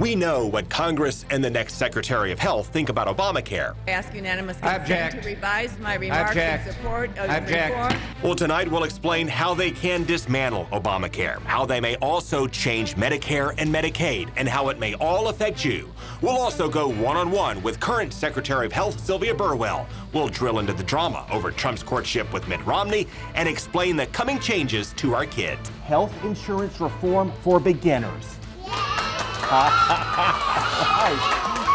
We know what Congress and the next Secretary of Health think about Obamacare. I ask unanimous consent to revise my remarks in support of the reform. Well, tonight we'll explain how they can dismantle Obamacare, how they may also change Medicare and Medicaid, and how it may all affect you. We'll also go one-on-one with current Secretary of Health Sylvia Burwell. We'll drill into the drama over Trump's courtship with Mitt Romney and explain the coming changes to our kids. Health insurance reform for beginners.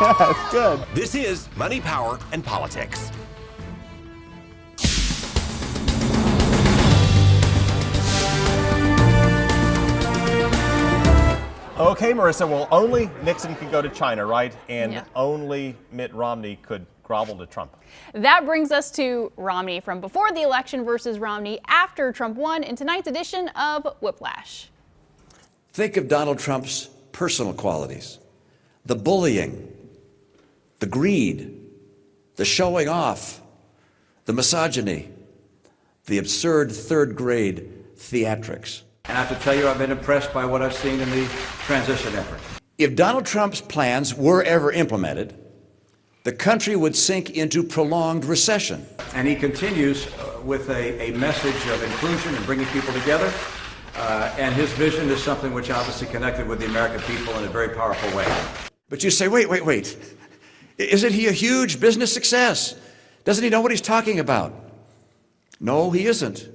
That's good. This is Money, Power, and Politics. Okay, Merissa, well, only Nixon could go to China, right? And only Mitt Romney could grovel to Trump. That brings us to Romney from before the election versus Romney after Trump won in tonight's edition of Whiplash. Think of Donald Trump's personal qualities: the bullying, the greed, the showing off, the misogyny, the absurd third-grade theatrics. And I have to tell you, I've been impressed by what I've seen in the transition effort. If Donald Trump's plans were ever implemented, the country would sink into prolonged recession. And he continues with a message of inclusion and bringing people together. And his vision is something which obviously connected with the American people in a very powerful way. But you say, wait. Isn't he a huge business success? Doesn't he know what he's talking about? No, he isn't.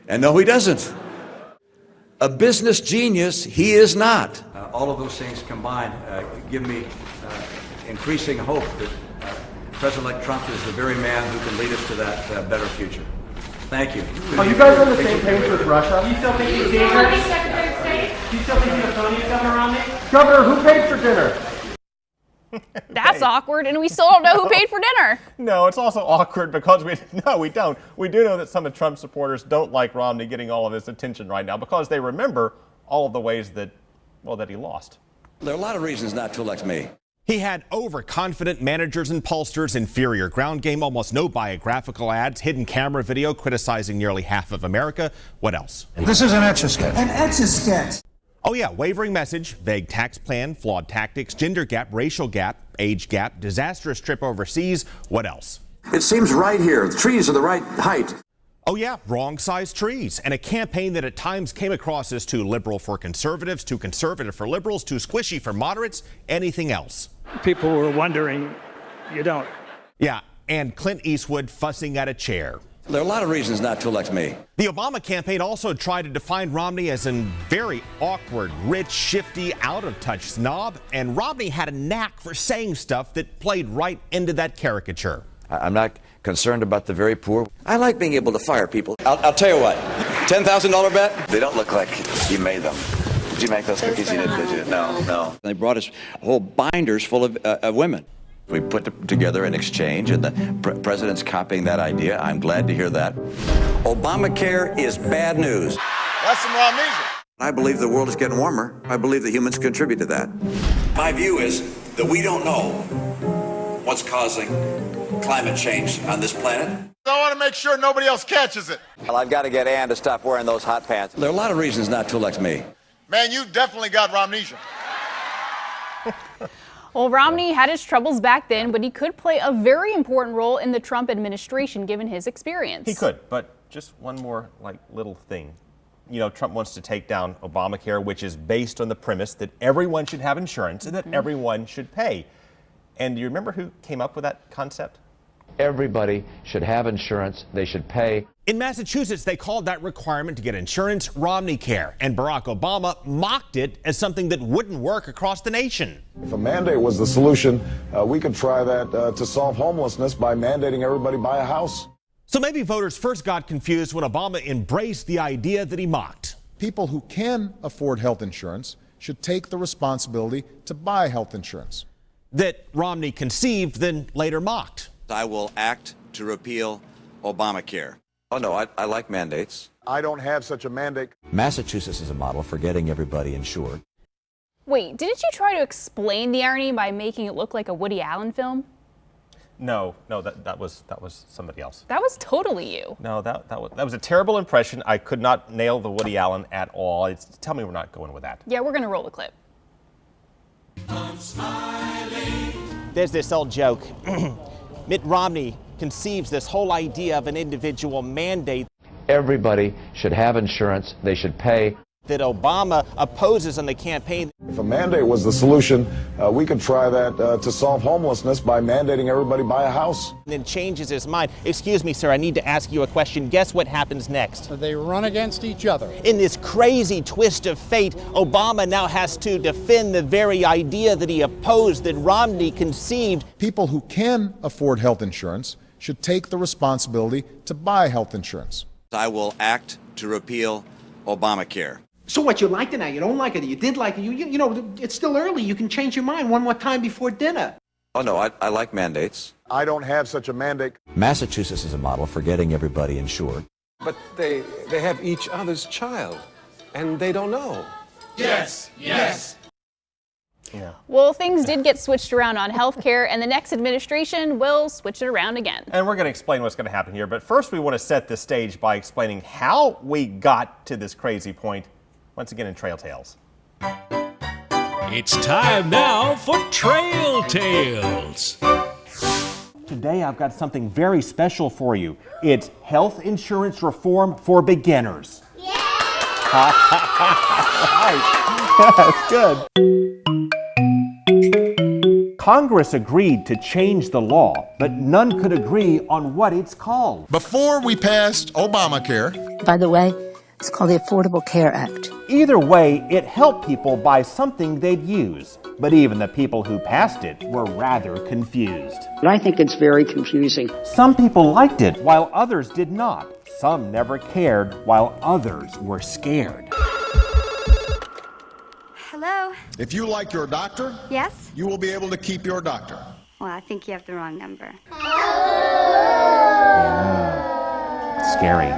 And no, he doesn't. A business genius, he is not. All of those things combined give me increasing hope that President-elect Trump is the very man who can lead us to that better future. Thank you. Are you guys on the same page with Russia? Do you still think he's dangerous? Secretary of State? Do you still think he's a phony, Governor Romney? Governor, who paid for dinner? That's awkward, and we still don't know who paid for dinner. No, it's also awkward because we don't. We do know that some of Trump's supporters don't like Romney getting all of his attention right now because they remember all of the ways that he lost. There are a lot of reasons not to elect me. He had overconfident managers and pollsters, inferior ground game, almost no biographical ads, hidden camera video criticizing nearly half of America. What else? This is an Etch-a-Sketch. An Etch-a-Sketch. Oh yeah, wavering message, vague tax plan, flawed tactics, gender gap, racial gap, age gap, disastrous trip overseas. What else? It seems right here. The trees are the right height. Oh yeah, wrong sized trees, and a campaign that at times came across as too liberal for conservatives, too conservative for liberals, too squishy for moderates, anything else. People were wondering, you don't. Yeah, and Clint Eastwood fussing at a chair. There are a lot of reasons not to elect me. The Obama campaign also tried to define Romney as a very awkward, rich, shifty, out-of-touch snob, and Romney had a knack for saying stuff that played right into that caricature. I'm not concerned about the very poor. I like being able to fire people. I'll tell you what, $10,000 bet? They don't look like you made them. Did you make those cookies? You didn't, did you? No. They brought us whole binders full of women. We put them together in exchange, and the president's copying that idea. I'm glad to hear that. Obamacare is bad news. That's some Romney's. I believe the world is getting warmer. I believe that humans contribute to that. My view is that we don't know what's causing climate change on this planet. I want to make sure nobody else catches it. Well, I've got to get Ann to stop wearing those hot pants. There are a lot of reasons not to elect me. Man, you definitely got Romnesia. Well, Romney had his troubles back then, but he could play a very important role in the Trump administration given his experience. He could, but just one more little thing. You know, Trump wants to take down Obamacare, which is based on the premise that everyone should have insurance and that everyone should pay. And do you remember who came up with that concept? Everybody should have insurance. They should pay. In Massachusetts, they called that requirement to get insurance Romneycare, and Barack Obama mocked it as something that wouldn't work across the nation. If a mandate was the solution, we could try that to solve homelessness by mandating everybody buy a house. So maybe voters first got confused when Obama embraced the idea that he mocked. People who can afford health insurance should take the responsibility to buy health insurance. That Romney conceived, then later mocked. I will act to repeal Obamacare. Oh, no, I like mandates. I don't have such a mandate. Massachusetts is a model for getting everybody insured. Wait, didn't you try to explain the irony by making it look like a Woody Allen film? No, that was somebody else. That was totally you. No, that was a terrible impression. I could not nail the Woody Allen at all. Tell me we're not going with that. Yeah, we're going to roll the clip. There's this old joke. Mitt Romney conceives this whole idea of an individual mandate Everybody should have insurance. They should pay. That Obama opposes in the campaign. If a mandate was the solution, we could try that to solve homelessness by mandating everybody buy a house. And then changes his mind. Excuse me, sir, I need to ask you a question. Guess what happens next? They run against each other. In this crazy twist of fate, Obama now has to defend the very idea that he opposed, that Romney conceived. People who can afford health insurance should take the responsibility to buy health insurance. I will act to repeal Obamacare. So what, you liked it now, you don't like it, you did like it, you know, it's still early, you can change your mind one more time before dinner. Oh no, I like mandates. I don't have such a mandate. Massachusetts is a model for getting everybody insured. But they have each other's child, and they don't know. Yes, yes. Yeah. Well, things did get switched around on health care, and the next administration will switch it around again. And we're going to explain what's going to happen here. But first, we want to set the stage by explaining how we got to this crazy point, once again in Trail Tales. It's time now for Trail Tales. Today, I've got something very special for you. It's health insurance reform for beginners. Yeah! That's good. Congress agreed to change the law, but none could agree on what it's called. Before we passed Obamacare. By the way, it's called the Affordable Care Act. Either way, it helped people buy something they'd use. But even the people who passed it were rather confused. I think it's very confusing. Some people liked it, while others did not. Some never cared, while others were scared. Hello? If you like your doctor, yes, you will be able to keep your doctor. Well, I think you have the wrong number. Scary.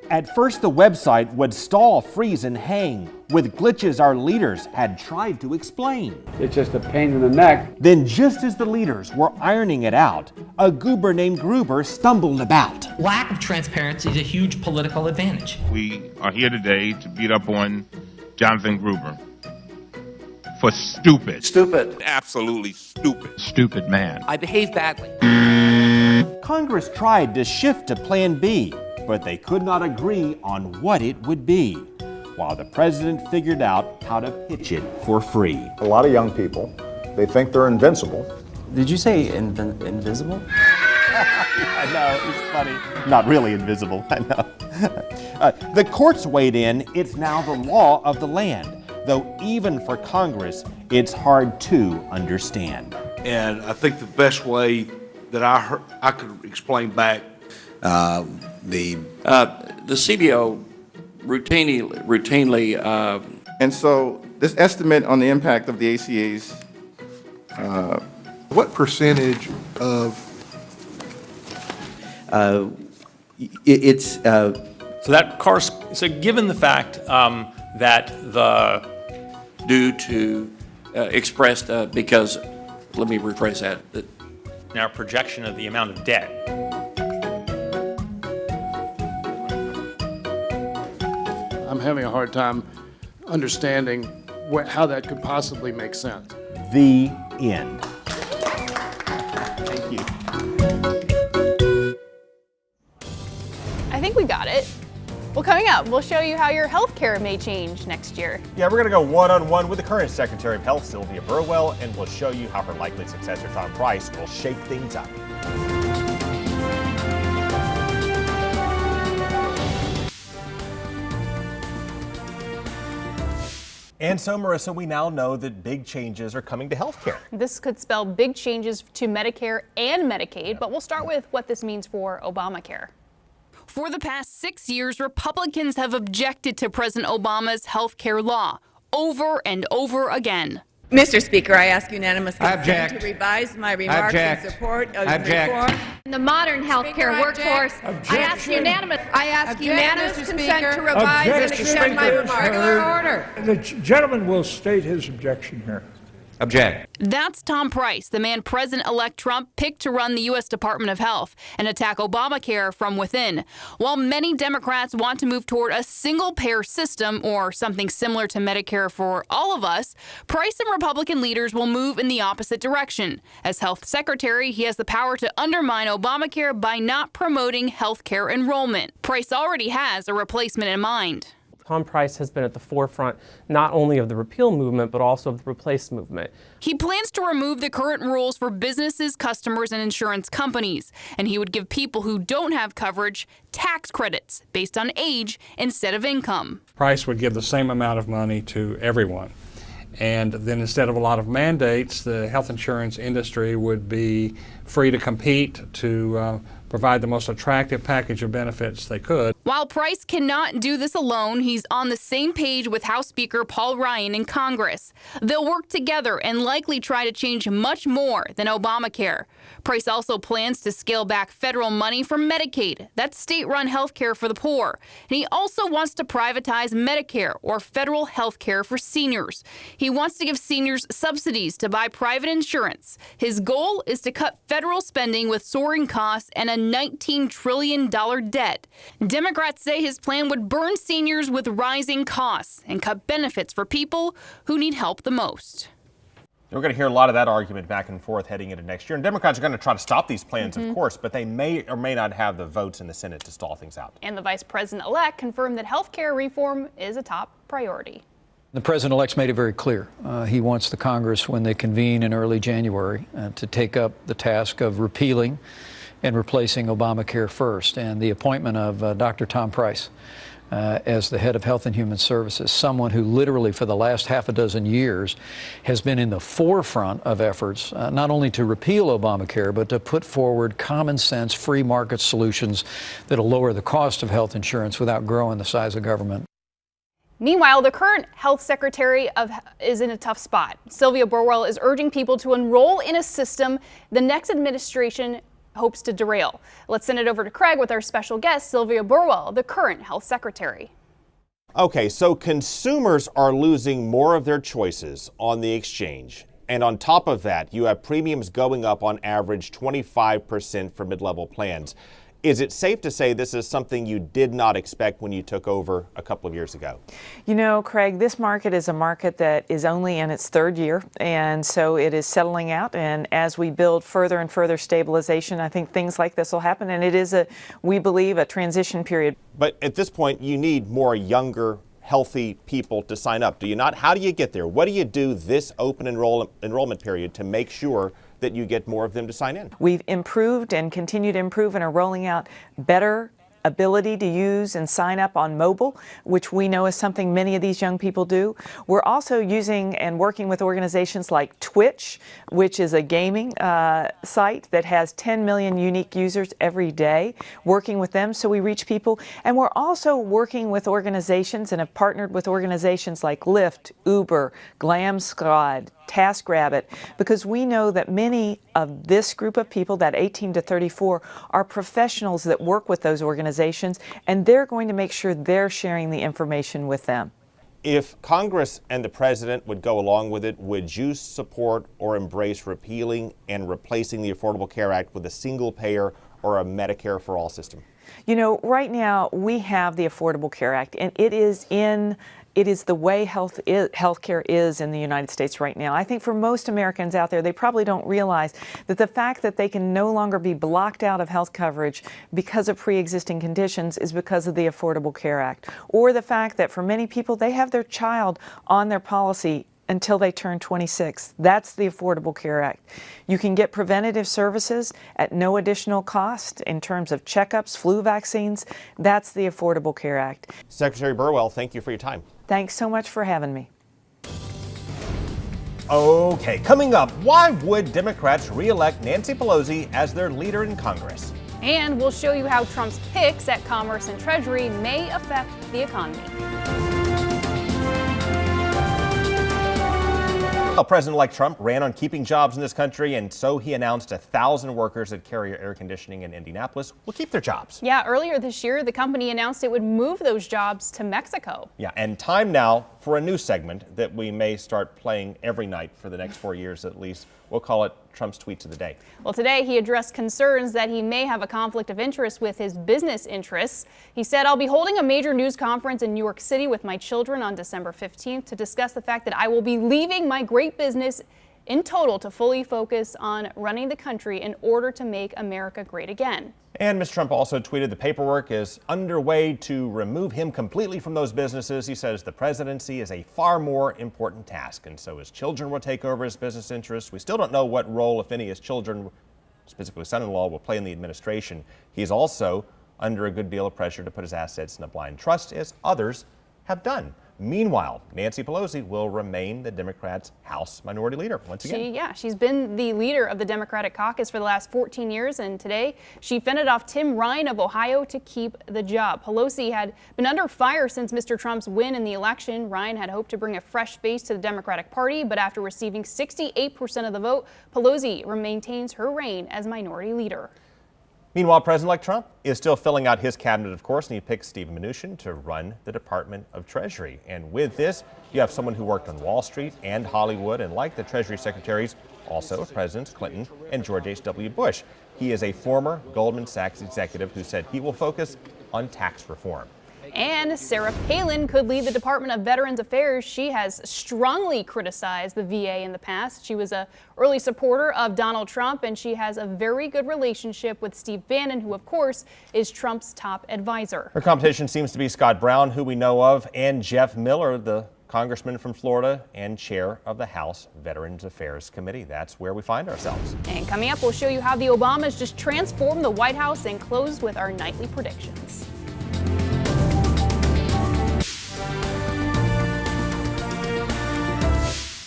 At first, the website would stall, freeze, and hang, with glitches our leaders had tried to explain. It's just a pain in the neck. Then, just as the leaders were ironing it out, a goober named Gruber stumbled about. Lack of transparency is a huge political advantage. We are here today to beat up on Jonathan Gruber for stupid. Stupid. Absolutely stupid. Stupid man. I behaved badly. Congress tried to shift to Plan B, but they could not agree on what it would be, while the president figured out how to pitch it for free. A lot of young people, they think they're invincible. Did you say invisible? I know, it's funny. Not really invisible, I know. The courts weighed in. It's now the law of the land, though even for Congress, it's hard to understand. And I think the best way that I could explain back the CBO routinely and so this estimate on the impact of the ACAs, what percentage of so given the fact that the due to expressed because let me rephrase that. In our projection of the amount of debt. I'm having a hard time understanding how that could possibly make sense. The end. Thank you. I think we got it. Well, coming up, we'll show you how your health care may change next year. Yeah, we're going to go one-on-one with the current Secretary of Health, Sylvia Burwell, and we'll show you how her likely successor, Tom Price, will shake things up. And so, Merissa, we now know that big changes are coming to health care. This could spell big changes to Medicare and Medicaid, but we'll start with what this means for Obamacare. For the past 6 years, Republicans have objected to President Obama's health care law over and over again. Mr. Speaker, I ask unanimous consent to revise my remarks in support of reform. In the modern healthcare workforce, I ask unanimous consent to revise and extend my remarks. The gentleman will state his objection here. Object. That's Tom Price, the man President-elect Trump picked to run the U.S. Department of Health and attack Obamacare from within. While many Democrats want to move toward a single-payer system or something similar to Medicare for all of us, Price and Republican leaders will move in the opposite direction. As health secretary, he has the power to undermine Obamacare by not promoting health care enrollment. Price already has a replacement in mind. Tom Price has been at the forefront not only of the repeal movement, but also of the replace movement. He plans to remove the current rules for businesses, customers, and insurance companies, and he would give people who don't have coverage tax credits based on age instead of income. Price would give the same amount of money to everyone. And then instead of a lot of mandates, the health insurance industry would be free to compete to provide the most attractive package of benefits they could. While Price cannot do this alone, he's on the same page with House Speaker Paul Ryan in Congress. They'll work together and likely try to change much more than Obamacare. Price also plans to scale back federal money from Medicaid. That's state-run health care for the poor. And he also wants to privatize Medicare, or federal health care for seniors. He wants to give seniors subsidies to buy private insurance. His goal is to cut federal spending with soaring costs and a $19 trillion debt. Democrats say his plan would burn seniors with rising costs and cut benefits for people who need help the most. We're going to hear a lot of that argument back and forth heading into next year. And Democrats are going to try to stop these plans, of course, but they may or may not have the votes in the Senate to stall things out. And the Vice President-elect confirmed that health care reform is a top priority. The President-elect's made it very clear. He wants the Congress, when they convene in early January, to take up the task of repealing and replacing Obamacare first. And the appointment of Dr. Tom Price as the head of Health and Human Services, someone who literally for the last half a dozen years has been in the forefront of efforts not only to repeal Obamacare, but to put forward common sense free market solutions that'll lower the cost of health insurance without growing the size of government. Meanwhile, the current health secretary is in a tough spot. Sylvia Burwell is urging people to enroll in a system the next administration hopes to derail. Let's send it over to Craig with our special guest, Sylvia Burwell, the current health secretary. Okay, so consumers are losing more of their choices on the exchange. And on top of that, you have premiums going up on average 25% for mid-level plans. Is it safe to say this is something you did not expect when you took over a couple of years ago? You know, Craig, this market is a market that is only in its third year, and so it is settling out. And as we build further and further stabilization, I think things like this will happen. And it is, we believe, a transition period. But at this point, you need more younger, healthy people to sign up, do you not? How do you get there? What do you do this open enrollment period to make sure that you get more of them to sign in? We've improved and continue to improve and are rolling out better ability to use and sign up on mobile, which we know is something many of these young people do. We're also using and working with organizations like Twitch, which is a gaming site that has 10 million unique users every day, working with them so we reach people. And we're also working with organizations and have partnered with organizations like Lyft, Uber, Glam Squad, TaskRabbit, because we know that many of this group of people, that 18 to 34, are professionals that work with those organizations, and they're going to make sure they're sharing the information with them. If Congress and the President would go along with it, would you support or embrace repealing and replacing the Affordable Care Act with a single payer or a Medicare for all system? You know, right now we have the Affordable Care Act, and it is the way healthcare is in the United States right now. I think for most Americans out there, they probably don't realize that the fact that they can no longer be blocked out of health coverage because of pre-existing conditions is because of the Affordable Care Act. Or the fact that for many people, they have their child on their policy until they turn 26. That's the Affordable Care Act. You can get preventative services at no additional cost in terms of checkups, flu vaccines. That's the Affordable Care Act. Secretary Burwell, thank you for your time. Thanks so much for having me. Okay, coming up, why would Democrats re-elect Nancy Pelosi as their leader in Congress? And we'll show you how Trump's picks at Commerce and Treasury may affect the economy. Well, President-elect Trump ran on keeping jobs in this country, and so he announced 1,000 workers at Carrier Air Conditioning in Indianapolis will keep their jobs. Yeah, earlier this year, the company announced it would move those jobs to Mexico. Yeah, and time now for a new segment that we may start playing every night for the next 4 years at least. We'll call it Trump's Tweets of the Day. Well, today he addressed concerns that he may have a conflict of interest with his business interests. He said, "I'll be holding a major news conference in New York City with my children on December 15th to discuss the fact that I will be leaving my great business in total to fully focus on running the country in order to make America great again." And Mr. Trump also tweeted the paperwork is underway to remove him completely from those businesses. He says the presidency is a far more important task, and so his children will take over his business interests. We still don't know what role, if any, his children, specifically son-in-law, will play in the administration. He's also under a good deal of pressure to put his assets in a blind trust, as others have done. Meanwhile, Nancy Pelosi will remain the Democrats' House Minority Leader once again. She's been the leader of the Democratic caucus for the last 14 years, and today she fended off Tim Ryan of Ohio to keep the job. Pelosi had been under fire since Mr. Trump's win in the election. Ryan had hoped to bring a fresh face to the Democratic Party, but after receiving 68% of the vote, Pelosi maintains her reign as Minority Leader. Meanwhile, President-elect Trump is still filling out his cabinet, of course, and he picked Steven Mnuchin to run the Department of Treasury. And with this, you have someone who worked on Wall Street and Hollywood, and like the Treasury secretaries, also Presidents Clinton and George H.W. Bush. He is a former Goldman Sachs executive who said he will focus on tax reform. And Sarah Palin could lead the Department of Veterans Affairs. She has strongly criticized the VA in the past. She was an early supporter of Donald Trump, and she has a very good relationship with Steve Bannon, who, of course, is Trump's top advisor. Her competition seems to be Scott Brown, who we know of, and Jeff Miller, the congressman from Florida and chair of the House Veterans Affairs Committee. That's where we find ourselves. And coming up, we'll show you how the Obamas just transformed the White House and close with our nightly predictions.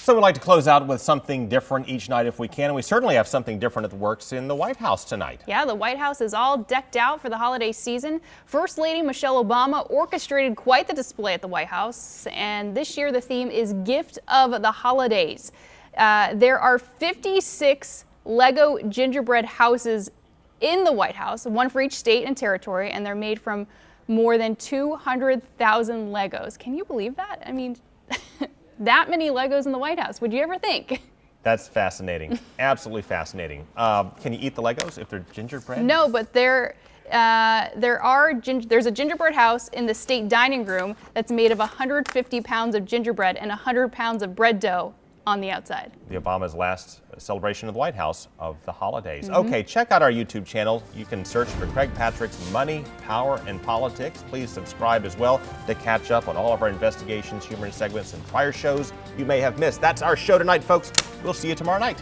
So we'd like to close out with something different each night if we can, and we certainly have something different at the works in the White House tonight. Yeah, the White House is all decked out for the holiday season. First Lady Michelle Obama orchestrated quite the display at the White House, and this year the theme is Gift of the Holidays. There are 56 Lego gingerbread houses in the White House, one for each state and territory, and they're made from more than 200,000 Legos. Can you believe that? I mean, that many Legos in the White House. Would you ever think? That's fascinating. Absolutely fascinating. Can you eat the Legos if they're gingerbread? No, but there's a gingerbread house in the state dining room that's made of 150 pounds of gingerbread and 100 pounds of bread dough on the outside. The Obama's last celebration of the White House of the holidays. Okay, check out our YouTube channel. You can search for Craig Patrick's Money, Power, and Politics. Please subscribe as well to catch up on all of our investigations, humorous segments, and prior shows you may have missed. That's our show tonight, folks. We'll see you tomorrow night.